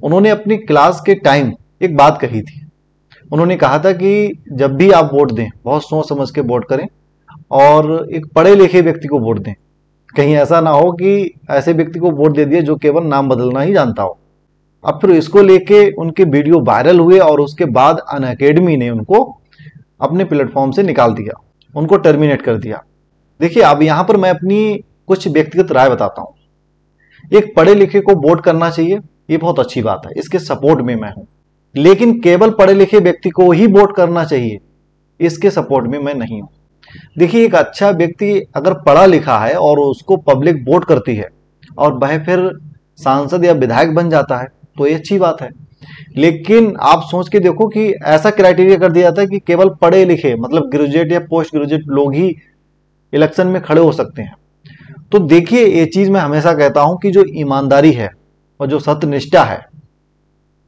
उन्होंने अपनी क्लास के टाइम एक बात कही थी। उन्होंने कहा था कि जब भी आप वोट दें बहुत सोच समझ के वोट करें और एक पढ़े लिखे व्यक्ति को वोट दें। कहीं ऐसा ना हो कि ऐसे व्यक्ति को वोट दे दिए जो केवल नाम बदलना ही जानता हो। अब फिर इसको लेके उनके वीडियो वायरल हुए और उसके बाद अनअकैडमी ने उनको अपने प्लेटफॉर्म से निकाल दिया, उनको टर्मिनेट कर दिया। देखिए, अब यहां पर मैं अपनी कुछ व्यक्तिगत राय बताता हूं। एक पढ़े लिखे को वोट करना चाहिए, ये बहुत अच्छी बात है, इसके सपोर्ट में मैं हूं। लेकिन केवल पढ़े लिखे व्यक्ति को ही वोट करना चाहिए, इसके सपोर्ट में मैं नहीं हूं। देखिए, एक अच्छा व्यक्ति अगर पढ़ा लिखा है और उसको पब्लिक वोट करती है और वह फिर सांसद या विधायक बन जाता है तो ये अच्छी बात है। लेकिन आप सोच के देखो कि ऐसा क्राइटेरिया कर दिया जाता है कि केवल पढ़े लिखे मतलब ग्रेजुएट या पोस्ट ग्रेजुएट लोग ही इलेक्शन में खड़े हो सकते हैं। तो देखिए, ये चीज मैं हमेशा कहता हूं कि जो ईमानदारी है और जो सत्यनिष्ठा है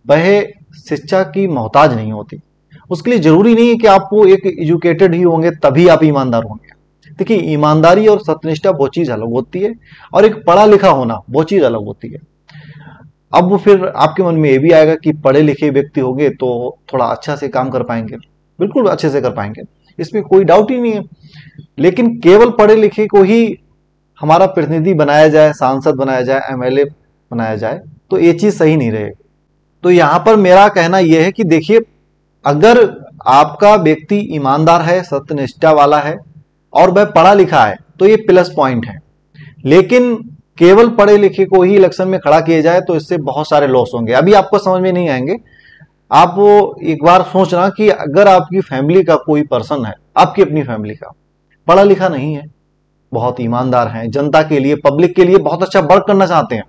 वह शिक्षा की मोहताज नहीं होती। उसके लिए जरूरी नहीं है कि आप वो एक एजुकेटेड ही होंगे तभी आप ईमानदार होंगे। देखिए, ईमानदारी और सत्यनिष्ठा वो चीज अलग होती है और एक पढ़ा लिखा होना वो चीज अलग होती है। अब वो फिर आपके मन में ये भी आएगा कि पढ़े लिखे व्यक्ति होंगे तो थोड़ा अच्छा से काम कर पाएंगे, बिल्कुल अच्छे से कर पाएंगे, इसमें कोई डाउट ही नहीं है। लेकिन केवल पढ़े लिखे को ही हमारा प्रतिनिधि बनाया जाए, सांसद बनाया जाए, एमएलए बनाया जाए, तो ये चीज सही नहीं रहेगी। तो यहां पर मेरा कहना यह है कि देखिए, अगर आपका व्यक्ति ईमानदार है, सत्यनिष्ठा वाला है और वह पढ़ा लिखा है तो ये प्लस पॉइंट है। लेकिन केवल पढ़े लिखे को ही इलेक्शन में खड़ा किया जाए तो इससे बहुत सारे लॉस होंगे। अभी आपको समझ में नहीं आएंगे। आप वो एक बार सोचना कि अगर आपकी फैमिली का कोई पर्सन है, आपकी अपनी फैमिली का, पढ़ा लिखा नहीं है, बहुत ईमानदार हैं, जनता के लिए पब्लिक के लिए बहुत अच्छा वर्क करना चाहते हैं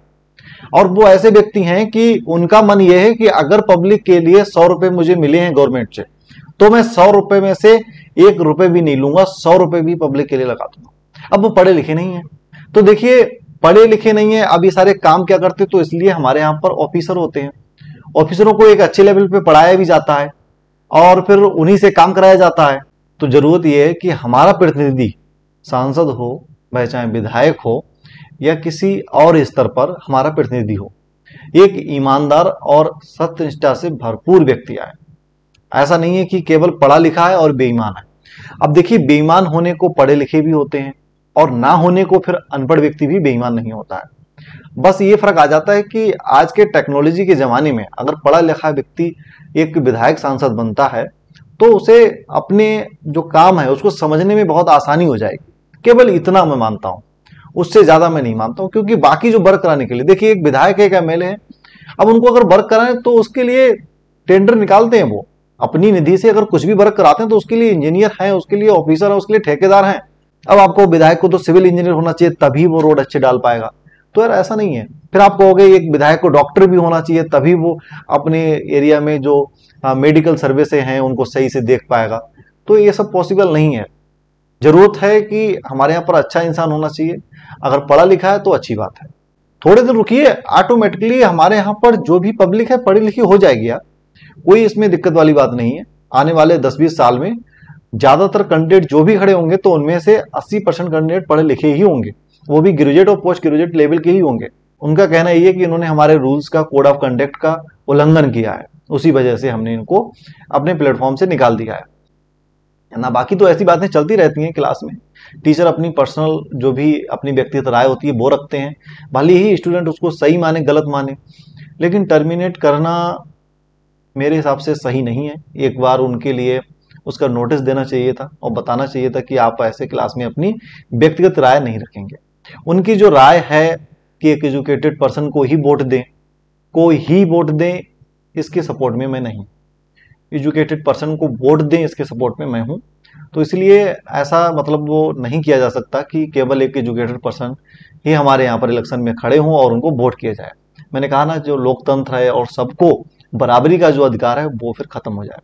और वो ऐसे व्यक्ति हैं कि उनका मन ये है कि अगर पब्लिक के लिए 100 रुपए मुझे मिले हैं गवर्नमेंट से तो मैं 100 रुपए में से 1 रुपए भी नहीं लूंगा, 100 रुपए भी पब्लिक के लिए लगा दूंगा। अब वो पढ़े लिखे नहीं है। तो देखिए, पढ़े लिखे नहीं है, अब ये सारे काम क्या करते, तो इसलिए हमारे यहाँ पर ऑफिसर होते हैं। ऑफिसरों को एक अच्छे लेवल पे पढ़ाया भी जाता है और फिर उन्हीं से काम कराया जाता है। तो जरूरत यह है कि हमारा प्रतिनिधि सांसद हो, वह चाहे विधायक हो या किसी और स्तर पर हमारा प्रतिनिधि हो, एक ईमानदार और सत्यनिष्ठा से भरपूर व्यक्ति आए। ऐसा नहीं है कि केवल पढ़ा लिखा है और बेईमान है। अब देखिए, बेईमान होने को पढ़े लिखे भी होते हैं और ना होने को फिर अनपढ़ व्यक्ति भी बेईमान नहीं होता है। बस ये फर्क आ जाता है कि आज के टेक्नोलॉजी के जमाने में अगर पढ़ा लिखा व्यक्ति एक विधायक सांसद बनता है तो उसे अपने जो काम है उसको समझने में बहुत आसानी हो जाएगी। केवल इतना मैं मानता हूं, उससे ज्यादा मैं नहीं मानता हूं। क्योंकि बाकी जो वर्क कराने के लिए, देखिए, एक विधायक एक एमएलए है, अब उनको अगर वर्क कराएं तो उसके लिए टेंडर निकालते हैं, वो अपनी निधि से अगर कुछ भी वर्क कराते हैं तो उसके लिए इंजीनियर है, उसके लिए ऑफिसर है, उसके लिए ठेकेदार हैं। अब आपको विधायक को तो सिविल इंजीनियर होना चाहिए तभी वो रोड अच्छे डाल पाएगा। तो यार ऐसा नहीं है। फिर आप कहोगे एक विधायक को डॉक्टर भी होना चाहिए तभी वो अपने एरिया में जो मेडिकल सर्विसेज हैं उनको सही से देख पाएगा। तो ये सब पॉसिबल नहीं है। जरूरत है कि हमारे यहाँ पर अच्छा इंसान होना चाहिए। अगर पढ़ा लिखा है तो अच्छी बात है। थोड़े दिन रुकिए, ऑटोमेटिकली हमारे यहाँ पर जो भी पब्लिक है पढ़ी लिखी हो जाएगी यार, कोई इसमें दिक्कत वाली बात नहीं है। आने वाले 10-20 साल में ज्यादातर कैंडिडेट जो भी खड़े होंगे तो उनमें से 80% कैंडिडेट पढ़े लिखे ही होंगे, वो भी ग्रेजुएट और पोस्ट ग्रेजुएट लेवल के ही होंगे। उनका कहना यही है कि इन्होंने हमारे रूल्स का, कोड ऑफ कंडक्ट का उल्लंघन किया है, उसी वजह से हमने इनको अपने प्लेटफॉर्म से निकाल दिया है ना। बाकी तो ऐसी बातें चलती रहती हैं क्लास में। टीचर अपनी पर्सनल जो भी अपनी व्यक्तिगत राय होती है वो रखते हैं, भले ही स्टूडेंट उसको सही माने गलत माने, लेकिन टर्मिनेट करना मेरे हिसाब से सही नहीं है। एक बार उनके लिए उसका नोटिस देना चाहिए था और बताना चाहिए था कि आप ऐसे क्लास में अपनी व्यक्तिगत राय नहीं रखेंगे। उनकी जो राय है कि एक एजुकेटेड पर्सन को ही वोट दें, इसके सपोर्ट में मैं नहीं। एजुकेटेड पर्सन को वोट दें इसके सपोर्ट में मैं हूं। तो इसलिए ऐसा मतलब वो नहीं किया जा सकता कि केवल एक एजुकेटेड पर्सन ही हमारे यहाँ पर इलेक्शन में खड़े हों और उनको वोट किया जाए। मैंने कहा ना, जो लोकतंत्र है और सबको बराबरी का जो अधिकार है वो फिर खत्म हो जाए।